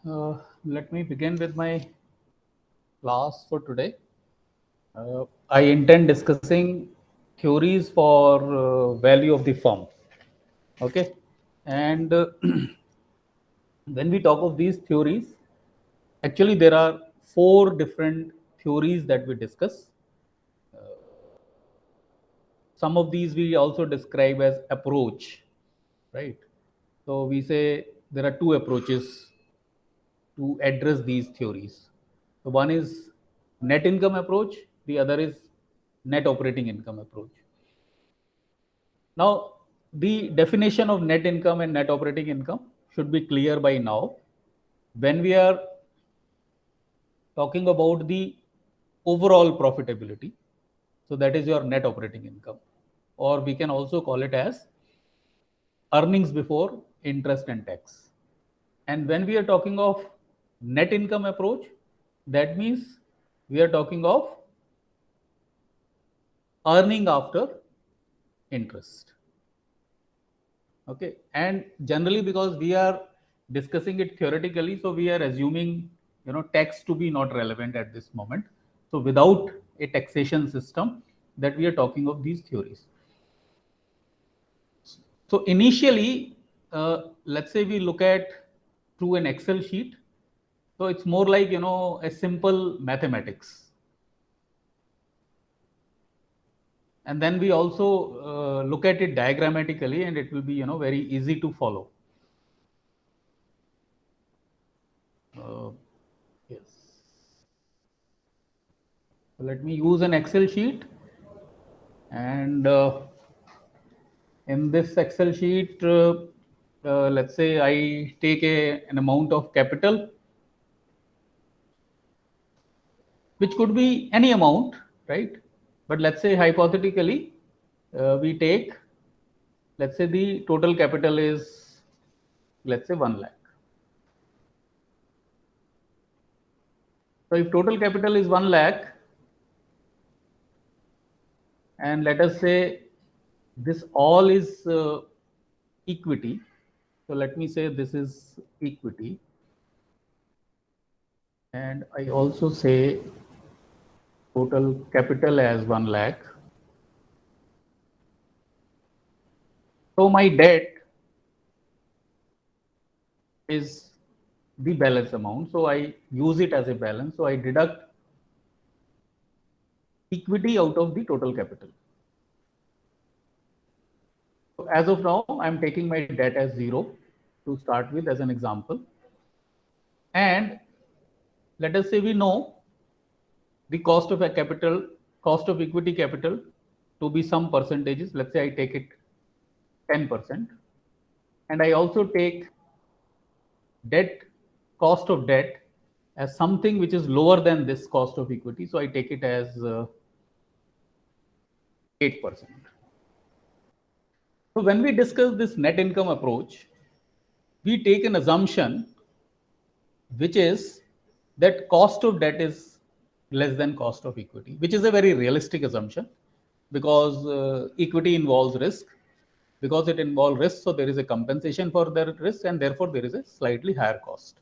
Let me begin with my class for today. I intend discussing theories for value of the firm. Okay, and when we talk of these theories, actually there are four different theories that we discuss. Some of these we also describe as approach, right? So we say there are two approaches to address these theories. So one is net income approach, the other is net operating income approach. Now, the definition of net income and net operating income should be clear by now. When we are talking about the overall profitability, so that is your net operating income, or we can also call it as earnings before interest and tax. And when we are talking of net income approach, that means we are talking of earning after interest. Okay, and generally because we are discussing it theoretically, so we are assuming tax to be not relevant at this moment. So without a taxation system, that we are talking of these theories. So initially, let's say we look at through an Excel sheet. So it's more like a simple mathematics. And then we also look at it diagrammatically, and it will be very easy to follow. Yes. So let me use an Excel sheet, and in this Excel sheet, let's say I take an amount of capital, which could be any amount, right? But let's say hypothetically, we take, let's say the total capital is, let's say 1 lakh. So if total capital is 1 lakh, and let us say this all is equity. So let me say this is equity. And I also say total capital as 1 lakh. So my debt is the balance amount. So I use it as a balance. So I deduct equity out of the total capital. So as of now, I'm taking my debt as 0 to start with as an example. And let us say we know the cost of a capital, cost of equity capital to be some percentages. Let's say I take it 10%. And I also take debt, cost of debt as something which is lower than this cost of equity. So I take it as 8%. So when we discuss this net income approach, we take an assumption which is that cost of debt is less than cost of equity, which is a very realistic assumption because equity involves risk. Because it involves risk, so there is a compensation for that risk, and therefore there is a slightly higher cost.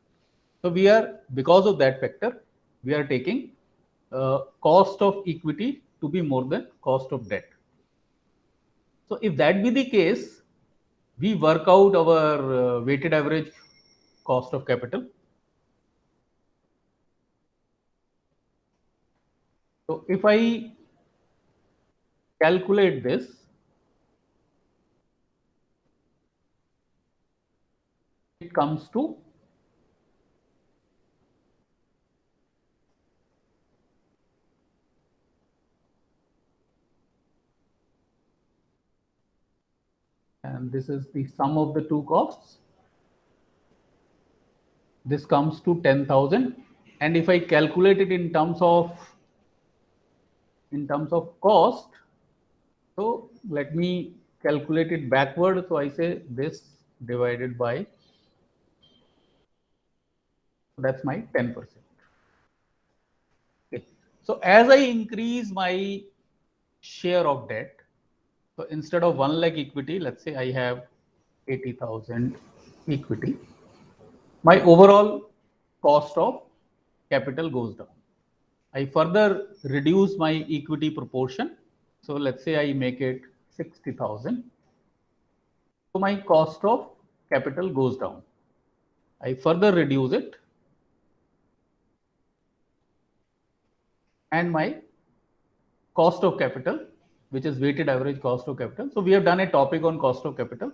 So we are, because of that factor, we are taking cost of equity to be more than cost of debt. So if that be the case, we work out our weighted average cost of capital. So if I calculate this, it comes to and this is the sum of the two costs. This comes to 10,000, and if I calculate it in terms of cost, so let me calculate it backward. So I say this divided by, that's my 10%. Okay. So as I increase my share of debt, so instead of 1 lakh equity, let's say I have 80,000 equity. My overall cost of capital goes down. I further reduce my equity proportion. So let's say I make it 60,000. So my cost of capital goes down. I further reduce it and my cost of capital, which is weighted average cost of capital. So we have done a topic on cost of capital,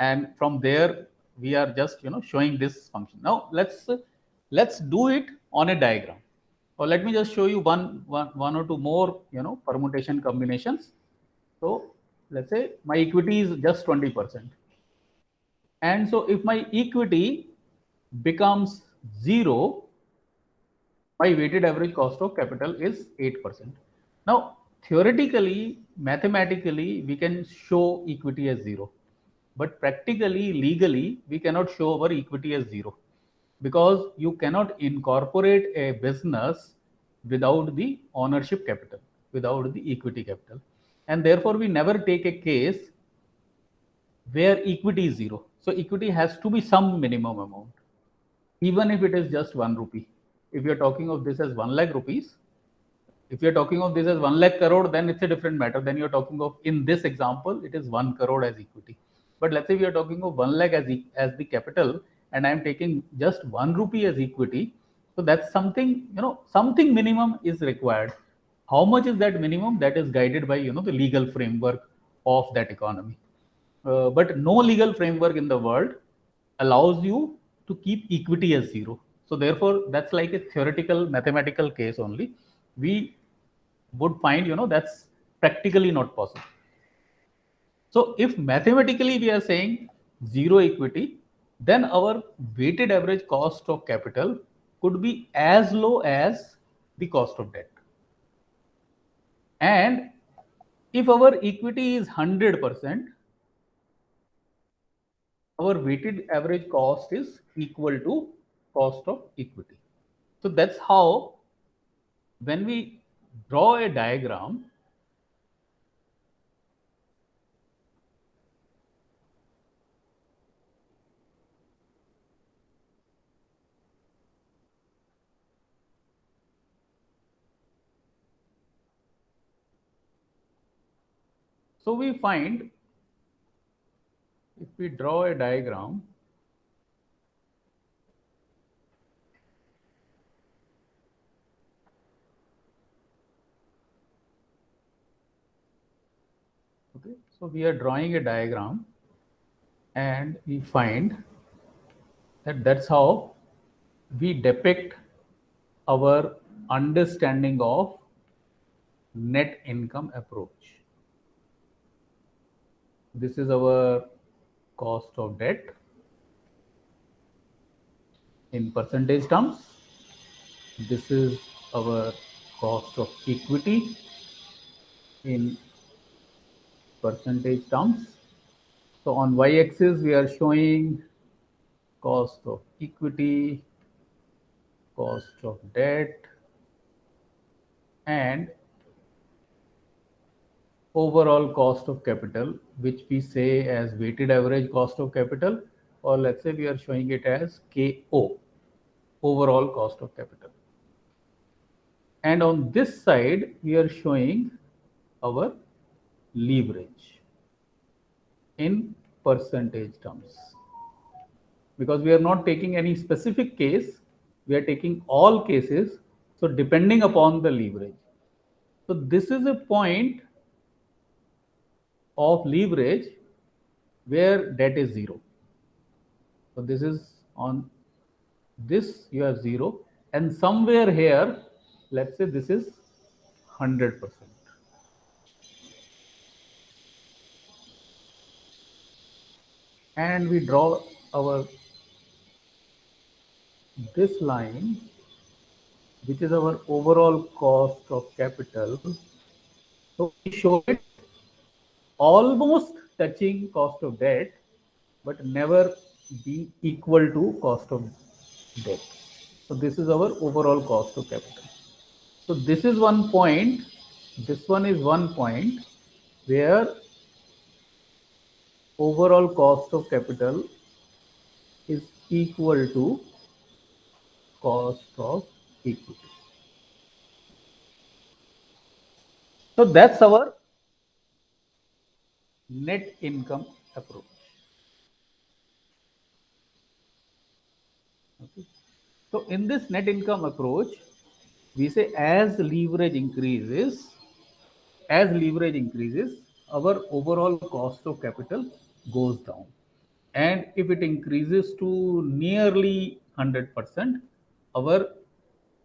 and from there we are just showing this function. Now let's do it on a diagram, or let me just show you one or two more permutation combinations. So let's say my equity is just 20%, and so if my equity becomes 0, my weighted average cost of capital is 8%. Now, theoretically, mathematically, we can show equity as 0. But practically, legally, we cannot show our equity as 0, because you cannot incorporate a business without the ownership capital, without the equity capital. And therefore, we never take a case where equity is 0. So equity has to be some minimum amount, even if it is just 1 rupee. If you're talking of this as 1 lakh rupees, if you're talking of this as 1 lakh crore, then it's a different matter. Then you're talking of, in this example, it is 1 crore as equity. But let's say we are talking of 1 lakh as the capital, and I'm taking just 1 rupee as equity. So that's something, something minimum is required. How much is that minimum? That is guided by, the legal framework of that economy. But no legal framework in the world allows you to keep equity as 0. So therefore, that's like a theoretical mathematical case only. We would find, that's practically not possible. So if mathematically we are saying 0 equity, then our weighted average cost of capital could be as low as the cost of debt. And if our equity is 100%, our weighted average cost is equal to cost of equity. So that's how, when we draw a diagram, so we find, if we draw a diagram, okay, so we are drawing a diagram, and we find that that's how we depict our understanding of net income approach. This is our cost of debt in percentage terms. This is our cost of equity in percentage terms. So on y-axis, we are showing cost of equity, cost of debt, and overall cost of capital, which we say as weighted average cost of capital, or let's say we are showing it as KO, overall cost of capital. And on this side, we are showing our leverage in percentage terms. Because we are not taking any specific case, we are taking all cases, so depending upon the leverage. So this is a point of leverage where debt is 0. So this is on this, you have 0, and somewhere here, let's say this is 100%. And we draw our this line, which is our overall cost of capital. So we show it almost touching cost of debt, but never be equal to cost of debt. So this is our overall cost of capital. So this is one point, this one is one point where overall cost of capital is equal to cost of equity. So that's our net income approach. Okay. So in this net income approach, we say as leverage increases, our overall cost of capital goes down. And if it increases to nearly 100%, our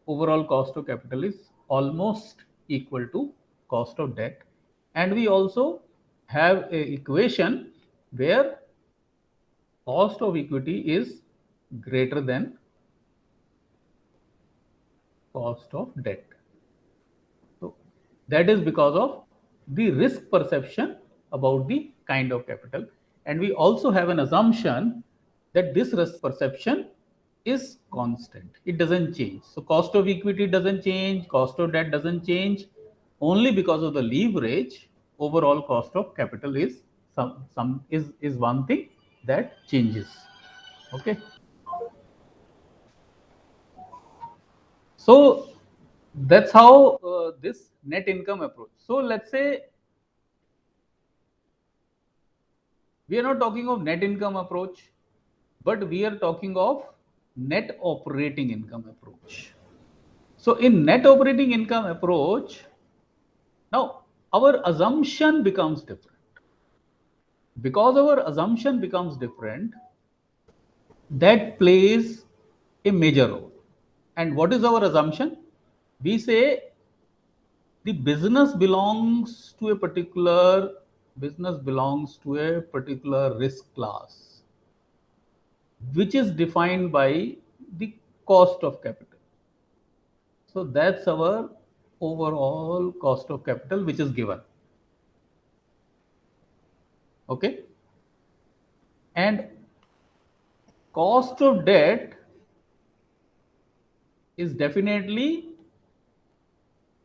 overall cost of capital is almost equal to cost of debt. And we also have a equation where cost of equity is greater than cost of debt. So that is because of the risk perception about the kind of capital. And we also have an assumption that this risk perception is constant. It doesn't change. So cost of equity doesn't change, cost of debt doesn't change. Only because of the leverage, overall cost of capital is is one thing that changes. Okay. So that's how this net income approach. So let's say we are not talking of net income approach, but we are talking of net operating income approach. So in net operating income approach, now our assumption becomes different. Because our assumption becomes different, that plays a major role. And what is our assumption? We say the business belongs to a particular risk class, which is defined by the cost of capital. So that's our overall cost of capital, which is given. Okay. And cost of debt is definitely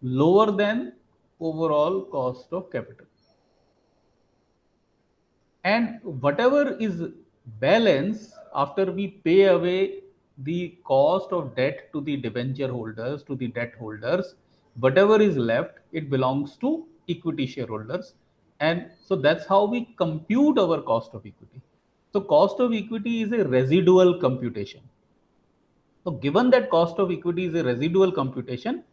lower than overall cost of capital. And whatever is balance after we pay away the cost of debt to the debenture holders, to the debt holders, whatever is left, it belongs to equity shareholders. And so that's how we compute our cost of equity. So cost of equity is a residual computation. So given that cost of equity is a residual computation,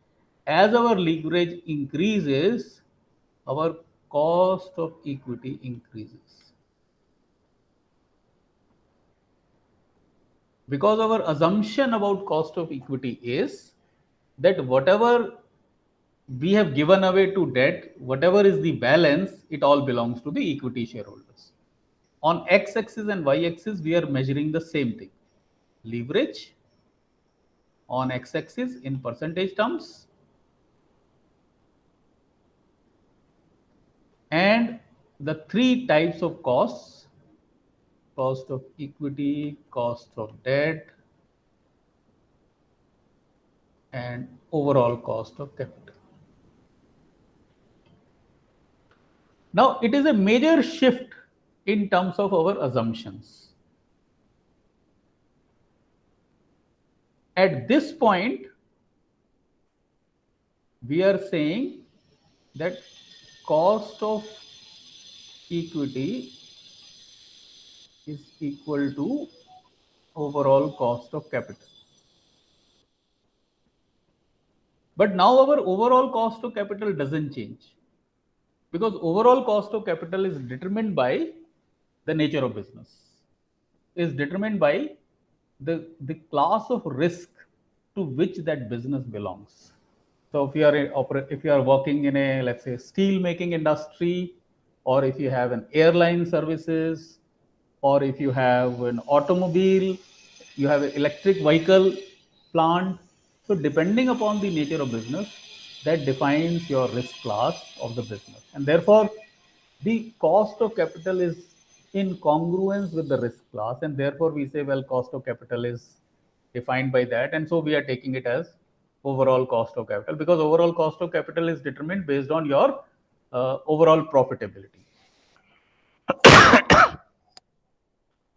as our leverage increases, our cost of equity increases. Because our assumption about cost of equity is that whatever we have given away to debt, whatever is the balance, it all belongs to the equity shareholders. On x-axis and y-axis, we are measuring the same thing. Leverage on x-axis in percentage terms, and the three types of costs: cost of equity, cost of debt, and overall cost of capital. Now, it is a major shift in terms of our assumptions. At this point, we are saying that cost of equity is equal to overall cost of capital. But now our overall cost of capital doesn't change, because overall cost of capital is determined by the nature of business, is determined by the class of risk to which that business belongs. So if you are working in a, let's say, steel making industry, or if you have an airline services, or if you have an automobile, you have an electric vehicle plant. So depending upon the nature of business, that defines your risk class of the business. And therefore, the cost of capital is in congruence with the risk class. And therefore, we say, well, cost of capital is defined by that. And so we are taking it as overall cost of capital, because overall cost of capital is determined based on your overall profitability.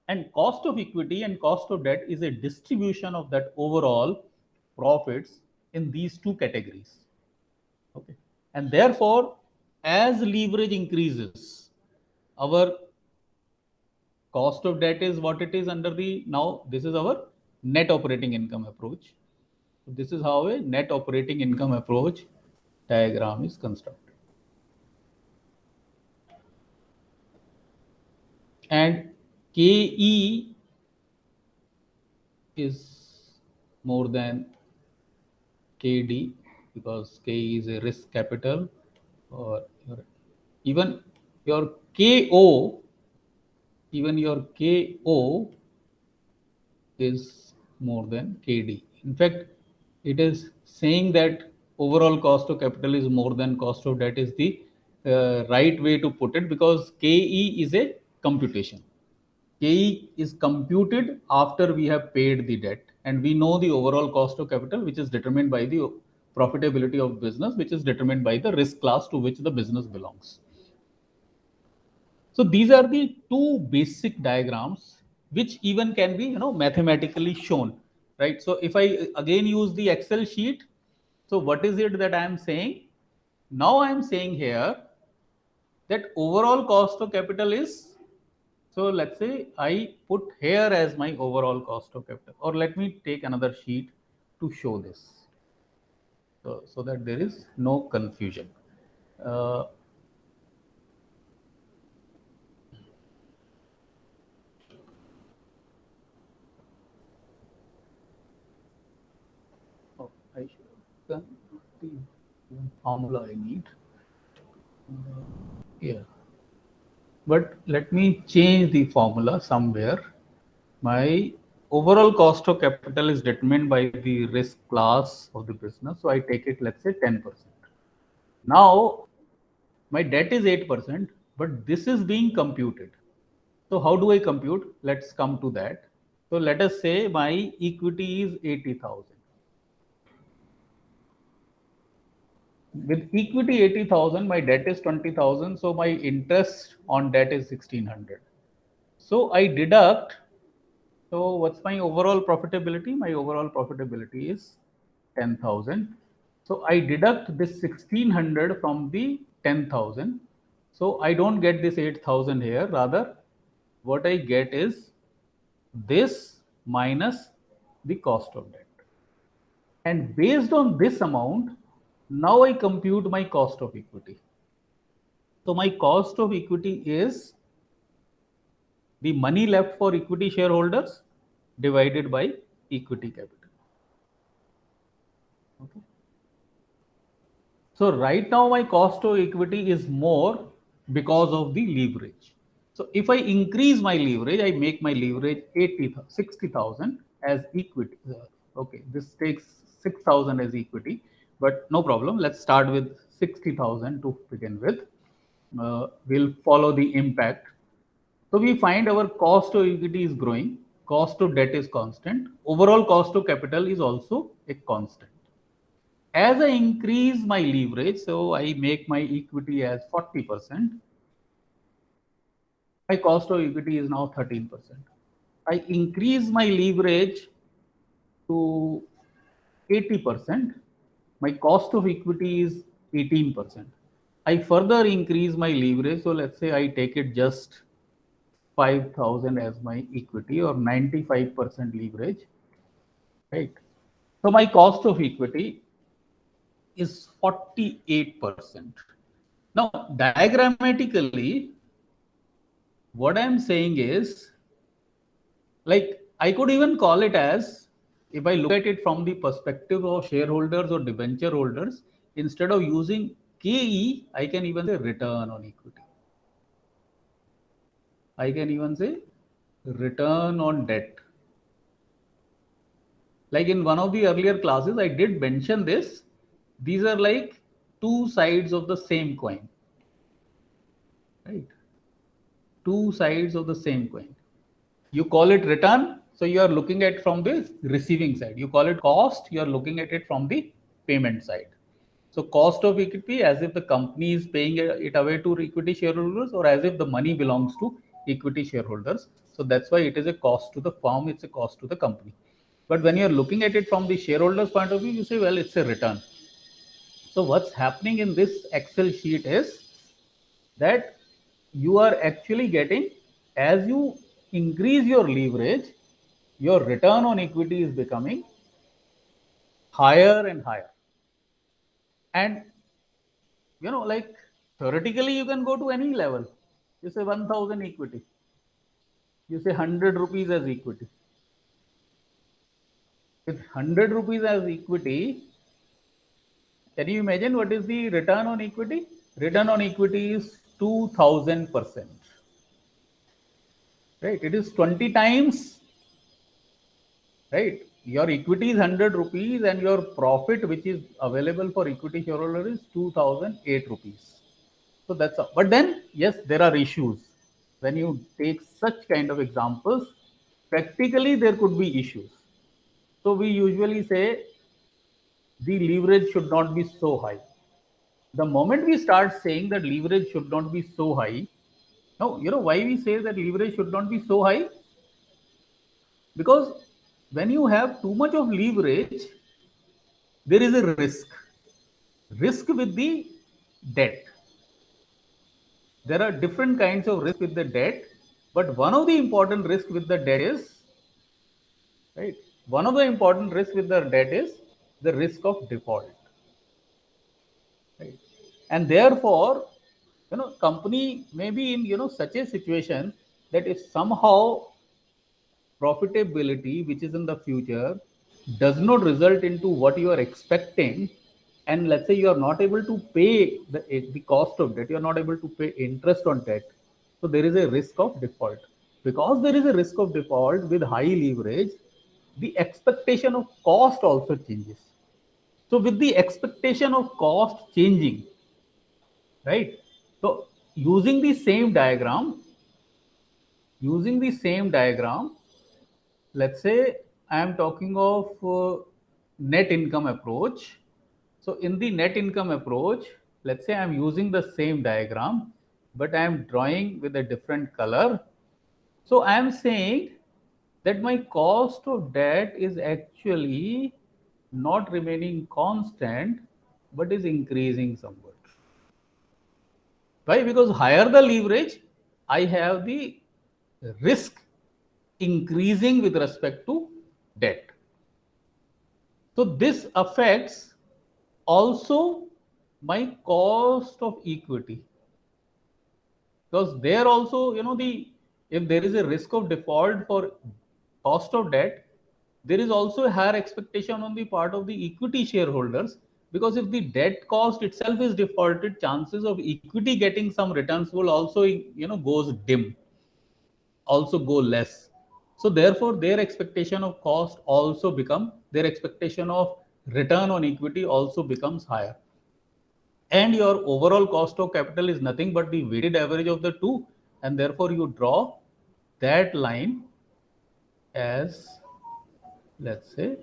And cost of equity and cost of debt is a distribution of that overall profits in these two categories. Okay. And therefore, as leverage increases, our cost of debt is what it is under the, now this is our net operating income approach. So this is how a net operating income approach diagram is constructed. And KE is more than KD because KE is a risk capital, or even your KO, even your KO is more than KD. In fact, it is saying that overall cost of capital is more than cost of debt is the right way to put it, because KE is a computation. KE is computed after we have paid the debt, and we know the overall cost of capital, which is determined by the profitability of business, which is determined by the risk class to which the business belongs. So these are the two basic diagrams which even can be, mathematically shown, right? So if I again use the Excel sheet, so what is it that I am saying? Now I am saying here that overall cost of capital is, so let's say I put here as my overall cost of capital, or let me take another sheet to show this, so that there is no confusion. I should have done the formula I need. Yeah. But let me change the formula somewhere. My overall cost of capital is determined by the risk class of the business. So I take it, let's say 10%. Now, my debt is 8%, but this is being computed. So how do I compute? Let's come to that. So let us say my equity is 80,000. With equity 80,000, my debt is 20,000. So my interest on debt is 1,600. So I deduct. So what's my overall profitability? My overall profitability is 10,000. So I deduct this 1,600 from the 10,000. So I don't get this 8,000 here. Rather, what I get is this minus the cost of debt. And based on this amount, now I compute my cost of equity. So my cost of equity is the money left for equity shareholders divided by equity capital. Okay. So right now my cost of equity is more because of the leverage. So if I increase my leverage, I make my leverage 60,000 as equity. Okay, this takes 6,000 as equity, but no problem. Let's start with 60,000 to begin with. We'll follow the impact. So we find our cost of equity is growing, cost of debt is constant, overall cost of capital is also a constant. As I increase my leverage, so I make my equity as 40%, my cost of equity is now 13%. I increase my leverage to 80%, my cost of equity is 18%. I further increase my leverage, so let's say I take it just 5,000 as my equity, or 95% leverage, right? So my cost of equity is 48%. Now, diagrammatically, what I'm saying is, like, I could even call it as, if I look at it from the perspective of shareholders or debenture holders, instead of using KE, I can even say return on equity. I can even say return on debt. Like in one of the earlier classes, I did mention this. These are like two sides of the same coin, right? Two sides of the same coin. You call it return, so you are looking at from the receiving side. You call it cost, you are looking at it from the payment side. So cost of equity, as if the company is paying it away to equity shareholders, or as if the money belongs to equity shareholders. So that's why it is a cost to the firm, it's a cost to the company. But when you're looking at it from the shareholder's point of view, you say, well, it's a return. So what's happening in this Excel sheet is that you are actually getting, as you increase your leverage, your return on equity is becoming higher and higher. And like theoretically, you can go to any level. You say 1000 equity, you say 100 rupees as equity. With 100 rupees as equity, can you imagine what is the return on equity? Return on equity is 2000%. Right? It is 20 times, right? Your equity is 100 rupees and your profit, which is available for equity shareholder, is 2008 rupees. So that's all. But then, yes, there are issues. When you take such kind of examples, practically there could be issues. So we usually say the leverage should not be so high. The moment we start saying that leverage should not be so high, now, why we say that leverage should not be so high? Because when you have too much of leverage, there is a risk with the debt. There are different kinds of risk with the debt, but one of the important risk with the debt is, right, one of the important risk with the debt is the risk of default, right? And therefore, company may be in such a situation that if somehow profitability which is in the future does not result into what you are expecting, and let's say you are not able to pay the cost of debt, you are not able to pay interest on debt, so there is a risk of default. Because there is a risk of default with high leverage, the expectation of cost also changes. So with the expectation of cost changing, right, so using the same diagram, let's say I am talking of net income approach. So in the net income approach, let's say I'm using the same diagram, but I am drawing with a different color. So I am saying that my cost of debt is actually not remaining constant, but is increasing somewhat. Why? Because higher the leverage, I have the risk increasing with respect to debt. So this affects also my cost of equity, because there also, if there is a risk of default for cost of debt, there is also a higher expectation on the part of the equity shareholders, because if the debt cost itself is defaulted, chances of equity getting some returns will also goes dim, also go less. So therefore their expectation of cost also become, their expectation of return on equity also becomes higher, and your overall cost of capital is nothing but the weighted average of the two, and therefore you draw that line as, let's say,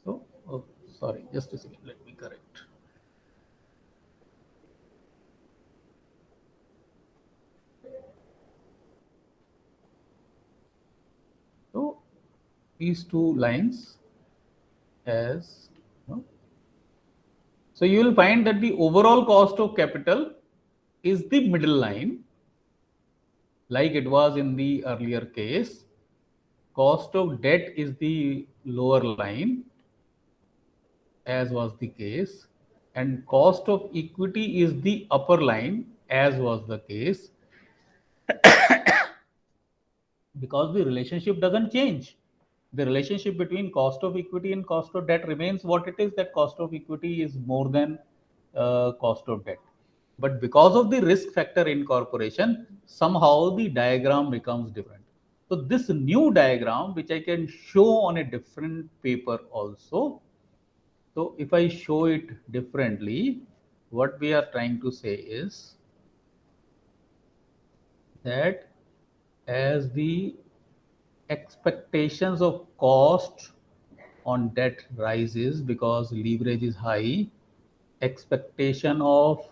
so oh, sorry, just a second, let me correct. So these two lines as, so you will find that the overall cost of capital is the middle line, like it was in the earlier case. Cost of debt is the lower line, as was the case, and cost of equity is the upper line, as was the case, because the relationship doesn't change. The relationship between cost of equity and cost of debt remains what it is, that cost of equity is more than cost of debt. But because of the risk factor incorporation, somehow the diagram becomes different. So this new diagram, which I can show on a different paper also. So if I show it differently, what we are trying to say is that as the expectations of cost on debt rises because leverage is high, expectation of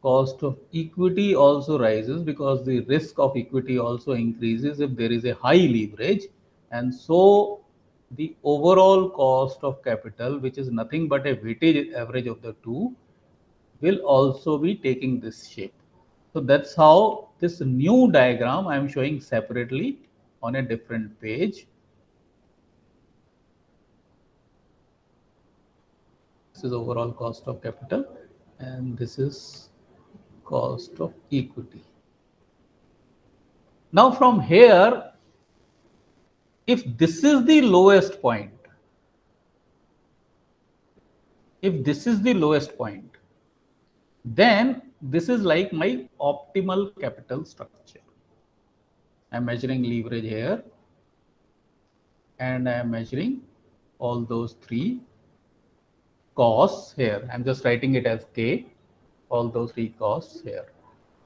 cost of equity also rises because the risk of equity also increases if there is a high leverage. And so the overall cost of capital, which is nothing but a weighted average of the two, will also be taking this shape. So that's how this new diagram I am showing separately on a different page. This is overall cost of capital and this is cost of equity. Now from here, if this is the lowest point, then this is like my optimal capital structure. I am measuring leverage here and I am measuring all those three costs here. I'm just writing it as K, all those three costs here.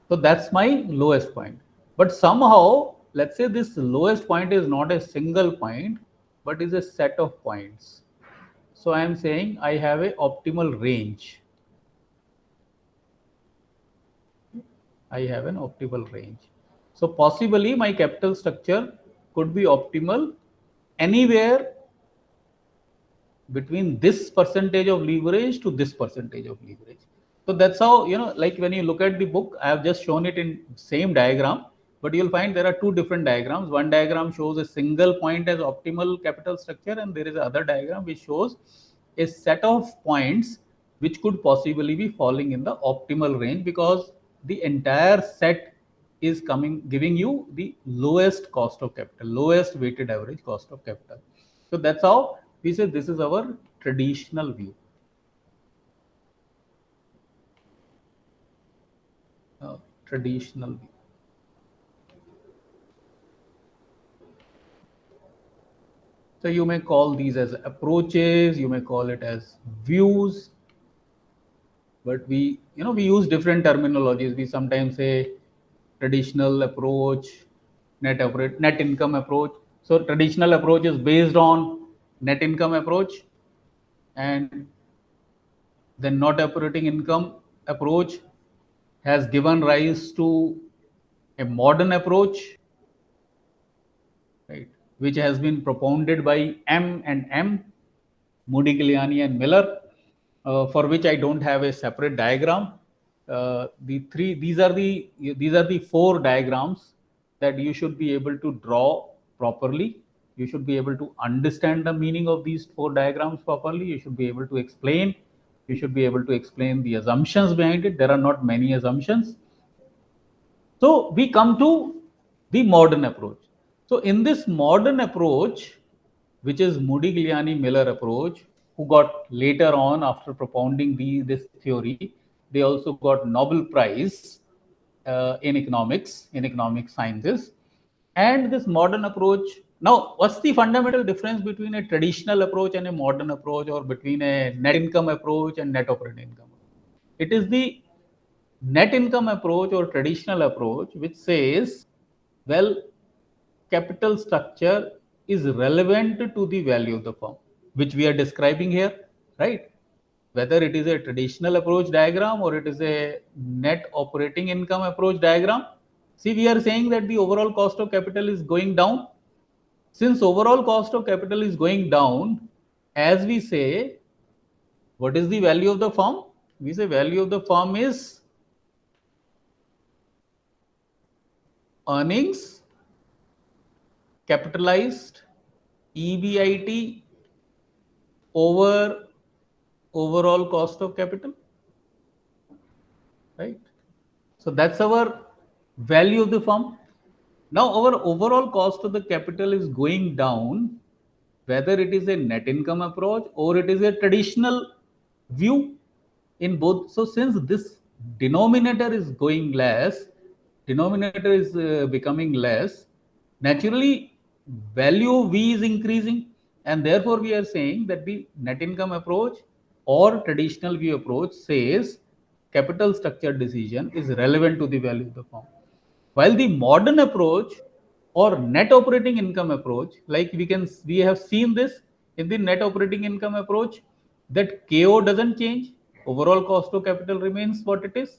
So that's my lowest point. But somehow, let's say this lowest point is not a single point, but is a set of points. So I am saying I have a optimal range. I have an optimal range. So possibly my capital structure could be optimal anywhere between this percentage of leverage to this percentage of leverage. So that's how, like when you look at the book, I have just shown it in same diagram, but you'll find there are two different diagrams. One diagram shows a single point as optimal capital structure, and there is another diagram which shows a set of points which could possibly be falling in the optimal range, because the entire set is giving you the lowest cost of capital, lowest weighted average cost of capital. So that's how we say this is our traditional view. Traditional view. So you may call these as approaches, you may call it as views, but we use different terminologies. We sometimes say traditional approach, net income approach. So traditional approach is based on net income approach, and the not operating income approach has given rise to a modern approach, right, which has been propounded by M, Modigliani and Miller, for which I don't have a separate diagram. These are the four diagrams that you should be able to draw properly. You should be able to understand the meaning of these four diagrams properly. You should be able to explain. You should be able to explain the assumptions behind it. There are not many assumptions. So we come to the modern approach. So in this modern approach, which is Modigliani-Miller approach, who got later on, after propounding this theory, they also got Nobel Prize in economics sciences. And this modern approach, now what's the fundamental difference between a traditional approach and a modern approach, or between a net income approach and net operating income? It is the net income approach or traditional approach which says, well, capital structure is relevant to the value of the firm, which we are describing here, right? Whether it is a traditional approach diagram or it is a net operating income approach diagram, see, we are saying that the overall cost of capital is going down. Since overall cost of capital is going down, as we say, what is the value of the firm? We say value of the firm is earnings capitalized EBIT over overall cost of capital, right? So that's our value of the firm. Now our overall cost of the capital is going down, whether it is a net income approach or it is a traditional view. In both, so since this denominator is going less, denominator is becoming less, naturally value V is increasing, and therefore we are saying that the net income approach or traditional view approach says capital structure decision is relevant to the value of the firm, while the modern approach or net operating income approach, like we have seen this in the net operating income approach, that KO doesn't change, overall cost of capital remains what it is,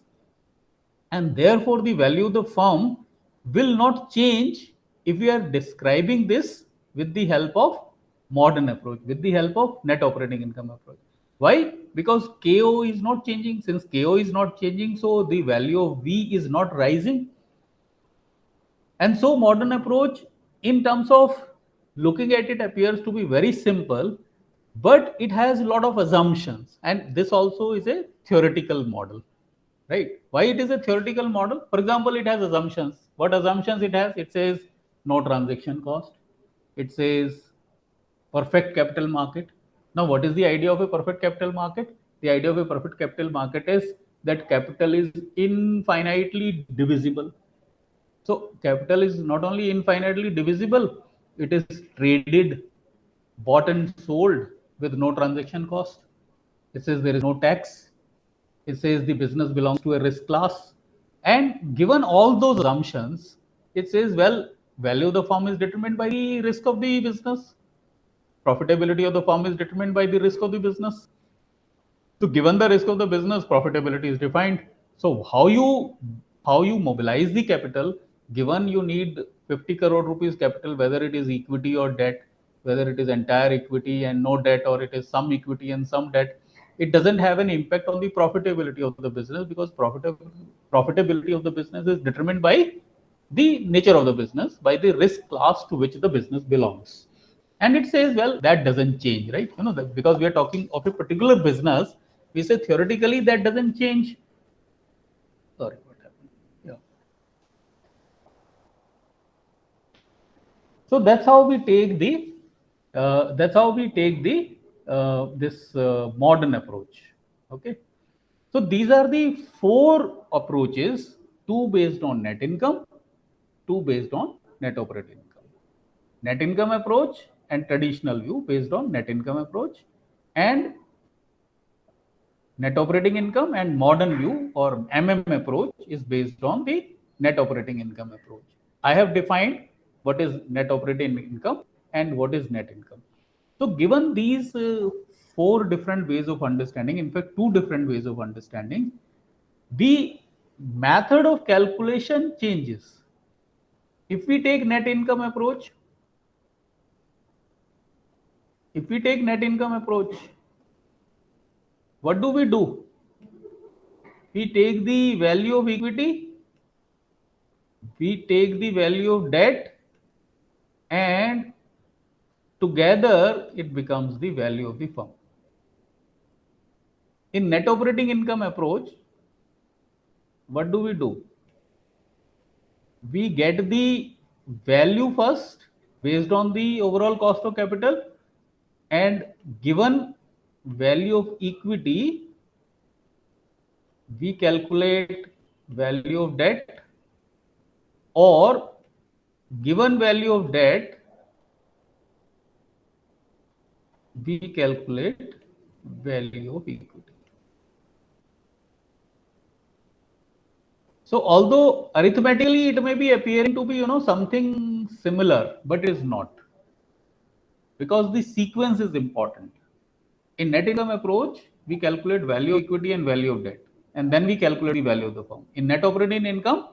and therefore the value of the firm will not change if we are describing this with the help of modern approach with the help of net operating income approach. Why? Because KO is not changing. Since KO is not changing, so the value of V is not rising. And so modern approach in terms of looking at it appears to be very simple, but it has a lot of assumptions. And this also is a theoretical model, right? Why it is a theoretical model? For example, it has assumptions. What assumptions it has? It says no transaction cost. It says perfect capital market. Now, what is the idea of a perfect capital market? The idea of a perfect capital market is that capital is infinitely divisible. So capital is not only infinitely divisible, it is traded, bought and sold with no transaction cost. It says there is no tax. It says the business belongs to a risk class. And given all those assumptions, it says, well, value of the firm is determined by the risk of the business. Profitability of the firm is determined by the risk of the business. So given the risk of the business, profitability is defined. So how you mobilize the capital, given you need 50 crore rupees capital, whether it is equity or debt, whether it is entire equity and no debt, or it is some equity and some debt, it doesn't have an impact on the profitability of the business, because profitability of the business is determined by the nature of the business, by the risk class to which the business belongs. And it says, well, that doesn't change, right? Because we are talking of a particular business, we say theoretically that doesn't change. Sorry, what happened? Yeah. So that's how we take the this modern approach. Okay. So these are the four approaches: two based on net income, two based on net operating income. Net income approach and traditional view based on net income approach, and net operating income and modern view or approach is based on the net operating income approach. I have defined what is net operating income and what is net income. So given these four different ways of understanding, in fact, two different ways of understanding, the method of calculation changes. If we take net income approach, what do? We take the value of equity, we take the value of debt, and together it becomes the value of the firm. In net operating income approach, what do? We get the value first based on the overall cost of capital, and given value of equity, we calculate value of debt, or given value of debt, we calculate value of equity. So although arithmetically it may be appearing to be something similar, but it is not, because the sequence is important. In net income approach, we calculate value of equity and value of debt, and then we calculate the value of the firm. In net operating income,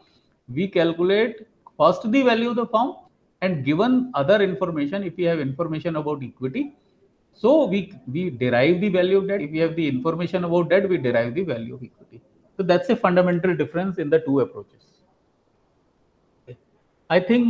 we calculate first the value of the firm, and given other information, if we have information about equity, so we derive the value of debt. If we have the information about debt, we derive the value of equity. So that's a fundamental difference in the two approaches. I think